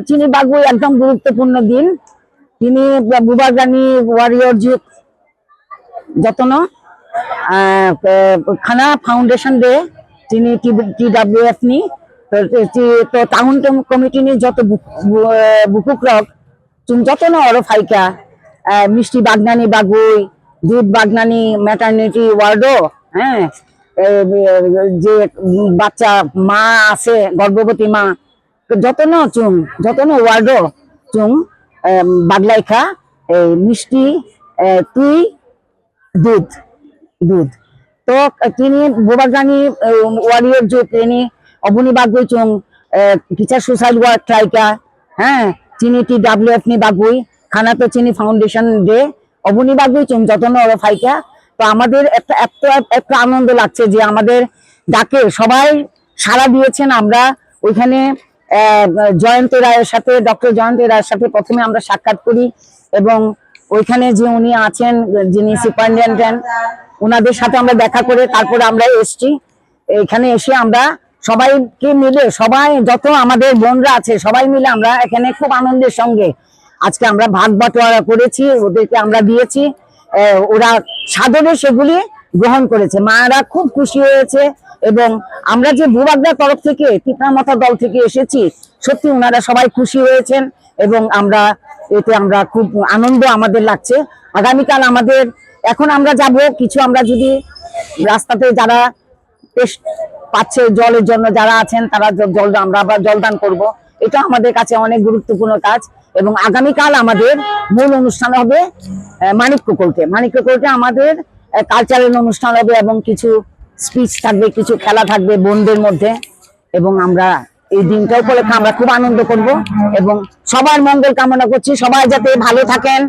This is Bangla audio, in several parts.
চিনি বাগুই একদম গুরুত্বপূর্ণ দিন। তিনি বুবাগানি ওয়ারিয়র যুগ যতন খানা ফাউন্ডেশন ডে তিনি TWF ni to tahun committee ni joto bukukrok chung joto no oro faika mishti bagnani bagui দুধ বাগনানি ম্যাটারনিটি ওয়ার্ডও হ্যাঁ যে বাচ্চা মা আছে গর্ভবতী মা যত ন ওয়ার্ডও চুং বাগলাইখা মিষ্টি তুই দুধ দুধ তো তিনি বুবাগানি ওয়ারিয়র যে তিনি অবনি বাগুই চুং টিচার সোশ্যাল ওয়ার্ক ট্রাইকা হ্যাঁ চিনি TWF ni বাগুই খানা তো চিনি ফাউন্ডেশন ডে অবনি বাগুই চুং যতন ওরা ফাইকা। তো আমাদের একটা আনন্দ লাগছে যে আমাদের ডাকে সবাই সাড়া দিয়েছেন। আমরা ওইখানে জয়ন্ত রায়ের সাথে ডক্টর জয়ন্ত রায়ের সাথে প্রথমে আমরা সাক্ষাৎ করি এবং ওইখানে যে উনি আছেন যিনি সুপারিনটেন্ডেন্ট ওনাদের সাথে আমরা দেখা করে তারপরে আমরা এসছি। এখানে এসে আমরা সবাইকে মিলে সবাই যত আমাদের বোনরা আছে সবাই মিলে আমরা এখানে খুব আনন্দের সঙ্গে আজকে আমরা ভাগ বাটোয়ারা করেছি, ওদেরকে আমরা দিয়েছি, ওরা সাদরে সেগুলি গ্রহণ করেছে, মায়েরা খুব খুশি হয়েছে। এবং আমরা যে ভূবাগদার তরফ থেকে পিপড়ামাথা দল থেকে এসেছি সত্যি ওনারা সবাই খুশি হয়েছেন এবং আমরা এতে আমরা খুব আনন্দ আমাদের লাগছে। আগামীকাল আমাদের এখন আমরা যাব কিছু আমরা যদি রাস্তাতে যারা পাচ্ছে জলের জন্য যারা আছেন তারা জল আমরা আবার জলদান করব, এটা আমাদের কাছে অনেক গুরুত্বপূর্ণ কাজ। এবং আগামীকাল আমাদের মূল অনুষ্ঠান হবে মানিক্য কোর্টে আমাদের কালচারাল অনুষ্ঠান হবে এবং কিছু স্পিচ থাকবে, কিছু খেলা থাকবে বোনদের মধ্যে। এবং আমরা এই দিনটা উপলক্ষে আমরা খুব আনন্দ করব এবং সবার মঙ্গল কামনা করছি, সবাই যাতে ভালো থাকেন।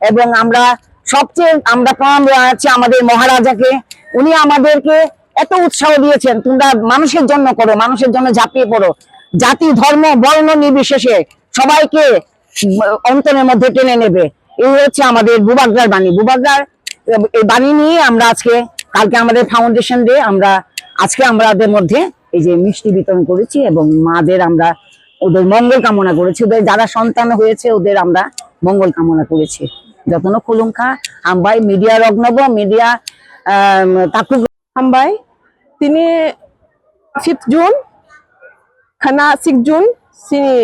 এবং আমরা সবচেয়ে আমরা প্রণাম জানাচ্ছি আমাদের মহারাজাকে, উনি আমাদেরকে এত উৎসাহ দিয়েছেন তোমরা মানুষের জন্য করো, মানুষের জন্য ঝাঁপিয়ে পড়ো, জাতি ধর্ম বর্ণ নির্বিশেষে সবাইকে অন্তরের মধ্যে টেনে নেবে। এই হচ্ছে আমাদের বুবাগদার বাণী। বুবাগদার এই বাণী নিয়ে আমরা আজকে কালকে আমাদের ফাউন্ডেশন ডে আমরা আজকে আমাদের মধ্যে এই যে মিষ্টি বিতরণ করেছি এবং মাদের আমরা ওদের মঙ্গল কামনা করেছি, ওদের যারা সন্তান হয়েছে ওদের আমরা মঙ্গল কামনা করেছি। যতন খুলুংখা হামবাই মিডিয়া রগ্নব মিডিয়া তাকু হামবাই তিনি 5 জুন খানা 6 জুন সিনি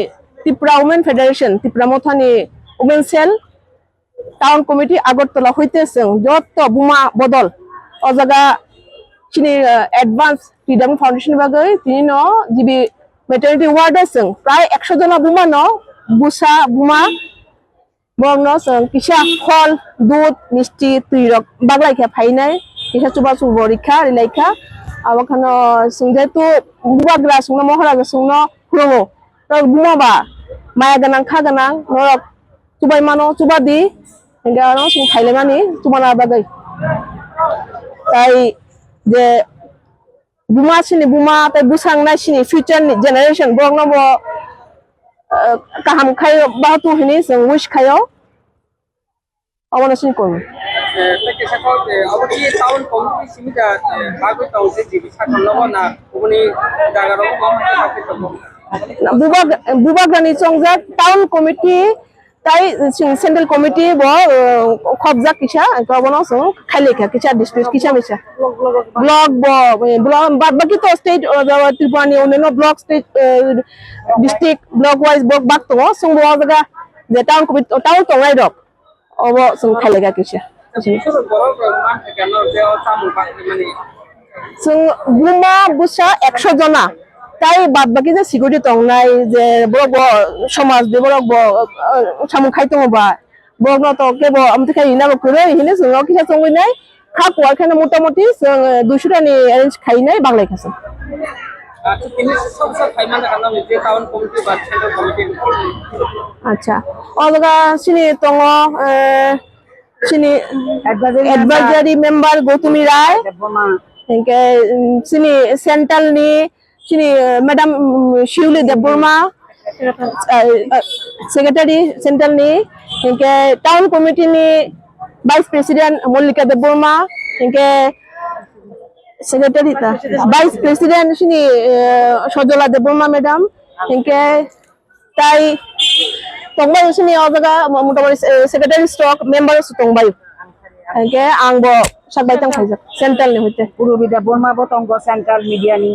ত্রিপুরা উমেন ফেডারেশন ত্রিপুরা মথানি women cell town committee Agartala হইতেছে যত বুমা বদল ও জায়গা চিনি অ্যাডভান্স ফ্রিডম ফাউন্ডেশন বাগৈ তিনি ন জিবি মেটারনিটি ওয়ার্ড আছে প্রায় 100 জন বুমা ন বুসা বুমা বর্ণ কিসা ফল দুধ মিষ্টি তুইরক বাগলাইখা ফাইনাই কিসা চুবা চুবরিখা রিলাইখা আবাখানো যেহেতু বুবাগ্রা সুংনো মহারাজা সুংনো খুরমো বুমা বা মায়া গানাং খা গানাং নরক চুবাই মানো চুবা দি গানো সুং ফাইলেমানি চুমানা বাগৈ তাই যে বুমা সিনি বুমা তাই বুসাংনাই সিনি ফিউচার জেনারেশন বরং কাহাম খাयो बातु हिनि जों उइस खायो अवनसिन कोन टाउन कमिटी सिमिटा बागो ताउ जे जिबि साथन लबो ना उनि जागारो बुबागानि चंजा टाउन कमिटी ताई सेंट्रल कमिटी ब खबजा किसा गबनो सो खाइलेखा किसा डिस्ट्रिक्ट किसा मिसा ब्लॉक ब्लॉक बाकी तो स्टेट त्रिपुरानि उन्नो block state district block wise block बाक तो संग जगह जे टाउन कमिटी टाउन तो राइट अप अब सं खाइलेखा किसा सं बुमा बुसा 100 जना তাই বাদ বাকি যে সিকিউরিটি তংনাই যে বড় সমাজ দে বড় সামু খাইতো বা বড় তো কেব আমি তো খাই না করে হিনে সঙ্গ কিসা সঙ্গ নাই খা কোয়া খানে মোটামুটি 200 টা নি অ্যারেঞ্জ খাই নাই বাংলায় খাসে আচ্ছা তিনি সব খাই মানে কারণ যে টাউন কমিটি বা সেন্ট্রাল কমিটি আচ্ছা অলগা সিনি তং সিনি অ্যাডভাইজারি মেম্বার গৌতমী রায় একে সিনি সেন্ট্রাল নি Sini Madam Shivli Deburma Secretary Central ni inke Town Committee ni Vice President Molika Deburma inke Secretary ta Vice President sini Shojola Deburma Madam inke tai tongbayu sini o jaga motamoti secretary stock member su tongbayu ke ang bo sakbai tang khaijak central ni hoite পূর্ব বিদ্যা বর্মা বতঙ্গ সেন্ট্রাল মিডিয়া নি